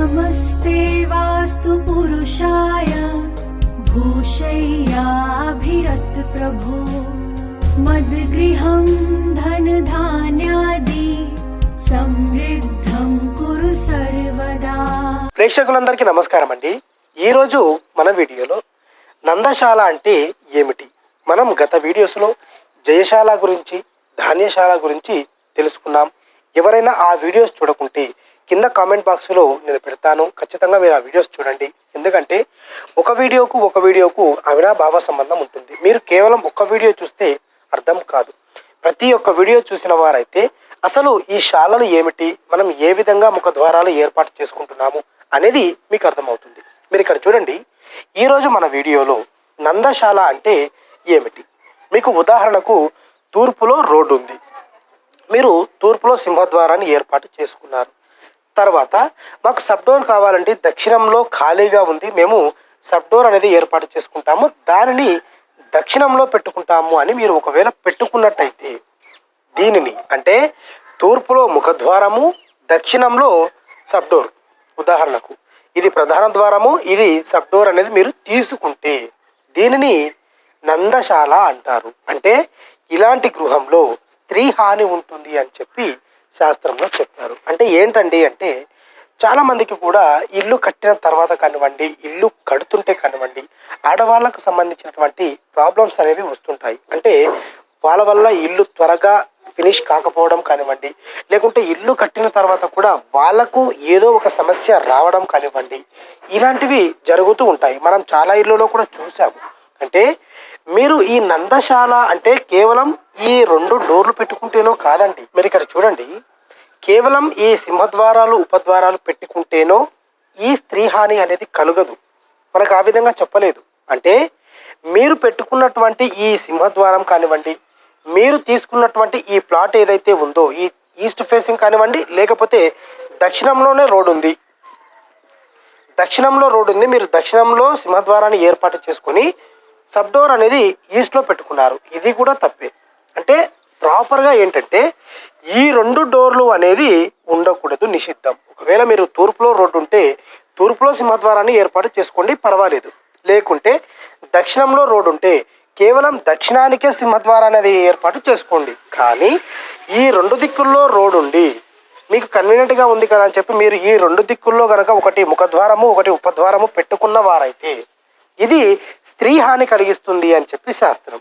नमस्ते वास्तु पुरुषाय भूषय्याभिरत प्रभो मद्गृहं धन धान्यादि समृद्धं कुरु सर्वदा। ప్రేక్షకులందరికీ నమస్కారం అండి. ఈ రోజు మన వీడియోలో నందశాల అంటే ఏమిటి, మనం గత వీడియోస్లో జయశాల గురించి ధాన్యశాల గురించి తెలుసుకున్నాం. ఎవరైనా ఆ వీడియోస్ చూడకుంటే కింద కామెంట్ బాక్స్లో నేను పెడతాను, ఖచ్చితంగా మీరు ఆ వీడియోస్ చూడండి. ఎందుకంటే ఒక వీడియోకు అవినాభావ సంబంధం ఉంటుంది. మీరు కేవలం ఒక వీడియో చూస్తే అర్థం కాదు. ప్రతి ఒక్క వీడియో చూసిన వారైతే అసలు ఈ శాలలు ఏమిటి, మనం ఏ విధంగా ముఖద్వారాలు ఏర్పాటు చేసుకుంటున్నాము అనేది మీకు అర్థమవుతుంది. మీరు ఇక్కడ చూడండి, ఈరోజు మన వీడియోలో నందశాల అంటే ఏమిటి, మీకు ఉదాహరణకు తూర్పులో రోడ్డు ఉంది, మీరు తూర్పులో సింహద్వారాన్ని ఏర్పాటు చేసుకున్నారు. తర్వాత మాకు సబ్ డోర్ కావాలంటే దక్షిణంలో ఖాళీగా ఉంది, మేము సబ్ డోర్ అనేది ఏర్పాటు చేసుకుంటాము, దానిని దక్షిణంలో పెట్టుకుంటాము అని మీరు ఒకవేళ పెట్టుకున్నట్టయితే దీనిని అంటే తూర్పులో ముఖద్వారము, దక్షిణంలో సబ్ డోర్, ఉదాహరణకు ఇది ప్రధాన ద్వారము, ఇది సబ్ డోర్ అనేది మీరు తీసుకుంటే దీనిని నందశాల అంటారు. అంటే ఇలాంటి గృహంలో స్త్రీ హాని ఉంటుంది అని చెప్పి శాస్త్రంలో చెప్పారు. అంటే ఏంటండి అంటే చాలా మందికి కూడా ఇల్లు కట్టిన తర్వాత కానివ్వండి, ఇల్లు కడుతుంటే కానివ్వండి, ఆడవాళ్ళకు సంబంధించినటువంటి ప్రాబ్లమ్స్ అనేవి వస్తుంటాయి. అంటే వాళ్ళ వల్ల ఇల్లు త్వరగా ఫినిష్ కాకపోవడం కానివ్వండి, లేకుంటే ఇల్లు కట్టిన తర్వాత కూడా వాళ్ళకు ఏదో ఒక సమస్య రావడం కానివ్వండి, ఇలాంటివి జరుగుతూ ఉంటాయి. మనం చాలా ఇళ్ళలో కూడా చూసాము. అంటే మీరు ఈ నందశాల అంటే కేవలం ఈ 2 డోర్లు పెట్టుకుంటేనో కాదండి. మీరు ఇక్కడ చూడండి, కేవలం ఈ సింహద్వారాలు ఉపద్వారాలు పెట్టుకుంటేనో ఈ స్త్రీ హాని అనేది కలుగదు. మనకు ఆ విధంగా చెప్పలేదు. అంటే మీరు పెట్టుకున్నటువంటి ఈ సింహద్వారం కానివ్వండి, మీరు తీసుకున్నటువంటి ఈ ప్లాట్ ఏదైతే ఉందో, ఈ ఈస్ట్ ఫేసింగ్ కానివ్వండి, లేకపోతే దక్షిణంలోనే రోడ్ ఉంది, మీరు దక్షిణంలో సింహద్వారాన్ని ఏర్పాటు చేసుకొని సబ్ డోర్ అనేది ఈస్ట్లో పెట్టుకున్నారు, ఇది కూడా తప్పే. అంటే ప్రాపర్గా ఏంటంటే ఈ 2 డోర్లు అనేది ఉండకూడదు, నిషిద్ధం. ఒకవేళ మీరు తూర్పులో రోడ్డు ఉంటే తూర్పులో సింహద్వారాన్ని ఏర్పాటు చేసుకోండి, పర్వాలేదు. లేకుంటే దక్షిణంలో రోడ్డు ఉంటే కేవలం దక్షిణానికే సింహద్వారాన్ని అది ఏర్పాటు చేసుకోండి. కానీ ఈ 2 దిక్కుల్లో రోడ్డు ఉండి మీకు కన్వీనియంట్గా ఉంది కదా అని చెప్పి మీరు ఈ 2 దిక్కుల్లో కనుక ఒకటి ముఖద్వారము ఒకటి ఉపద్వారము పెట్టుకున్న వారైతే ఇది స్త్రీ హాని కలిగిస్తుంది అని చెప్పి శాస్త్రం.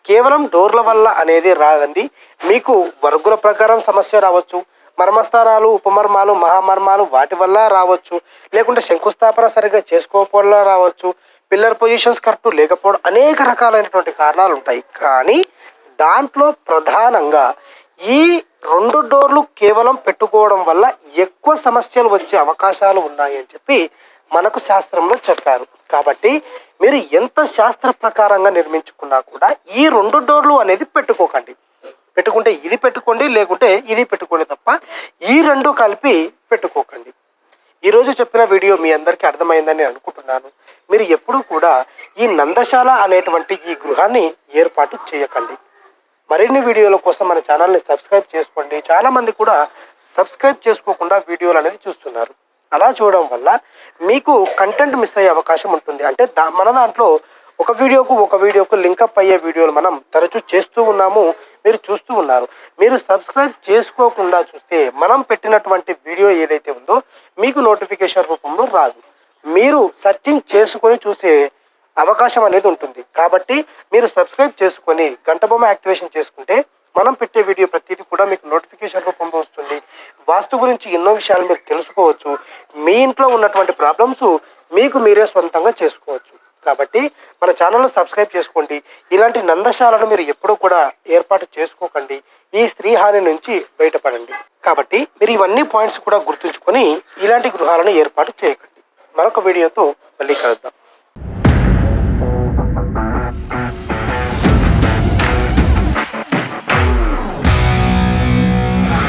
కేవలం డోర్ల వల్ల అనేది రాదండి, మీకు వర్గుల ప్రకారం సమస్య రావచ్చు, మర్మస్థానాలు, ఉపమర్మాలు, మహామర్మాలు వాటి వల్ల రావచ్చు, లేకుంటే శంకుస్థాపన సరిగ్గా చేసుకోకపోవడం రావచ్చు, పిల్లర్ పొజిషన్స్ కరెక్ట్ లేకపోవడం, అనేక రకాలైనటువంటి కారణాలు ఉంటాయి. కానీ దాంట్లో ప్రధానంగా ఈ 2 డోర్లు కేవలం పెట్టుకోవడం వల్ల ఎక్కువ సమస్యలు వచ్చే అవకాశాలు ఉన్నాయి అని చెప్పి మనకు శాస్త్రంలో చెప్పారు. కాబట్టి మీరు ఎంత శాస్త్ర ప్రకారంగా నిర్మించుకున్నా కూడా ఈ 2 డోర్లు అనేది పెట్టుకోకండి. పెట్టుకుంటే ఇది పెట్టుకోండి, లేకుంటే ఇది పెట్టుకోండి తప్ప ఈ 2 కలిపి పెట్టుకోకండి. ఈరోజు చెప్పిన వీడియో మీ అందరికీ అర్థమైందని అనుకుంటున్నాను. మీరు ఎప్పుడూ కూడా ఈ నందశాల అనేటువంటి ఈ గృహాన్ని ఏర్పాటు చేయకండి. మరిన్ని వీడియోల కోసం మన ఛానల్ని సబ్స్క్రైబ్ చేసుకోండి. చాలామంది కూడా సబ్స్క్రైబ్ చేసుకోకుండా వీడియోలు అనేది చూస్తున్నారు. అలా చూడడం వల్ల మీకు కంటెంట్ మిస్ అయ్యే అవకాశం ఉంటుంది. అంటే మన దాంట్లో ఒక వీడియోకు లింకప్ అయ్యే వీడియోలు మనం తరచూ చేస్తూ ఉన్నాము, మీరు చూస్తూ ఉన్నారు. మీరు సబ్స్క్రైబ్ చేసుకోకుండా చూస్తే మనం పెట్టినటువంటి వీడియో ఏదైతే ఉందో మీకు నోటిఫికేషన్ రూపంలో రాదు, మీరు సర్చింగ్ చేసుకొని చూసే అవకాశం అనేది ఉంటుంది. కాబట్టి మీరు సబ్స్క్రైబ్ చేసుకొని గంట బొమ్మ యాక్టివేషన్ చేసుకుంటే మనం పెట్టే వీడియో ప్రతిదీ కూడా మీకు నోటిఫికేషన్ రూపంలో వస్తుంది. వాస్తు గురించి ఎన్నో విషయాలు మీరు తెలుసుకోవచ్చు, మీ ఇంట్లో ఉన్నటువంటి ప్రాబ్లమ్స్ మీకు మీరే సొంతంగా చేసుకోవచ్చు. కాబట్టి మన ఛానల్ను సబ్స్క్రైబ్ చేసుకోండి. ఇలాంటి నందశాలను మీరు ఎప్పుడూ కూడా ఏర్పాటు చేసుకోకండి, ఈ స్త్రీ హాని నుంచి బయటపడండి. కాబట్టి మీరు ఇవన్నీ పాయింట్స్ కూడా గుర్తుంచుకొని ఇలాంటి గృహాలను ఏర్పాటు చేయకండి. మరొక వీడియోతో మళ్ళీ కలుద్దాం.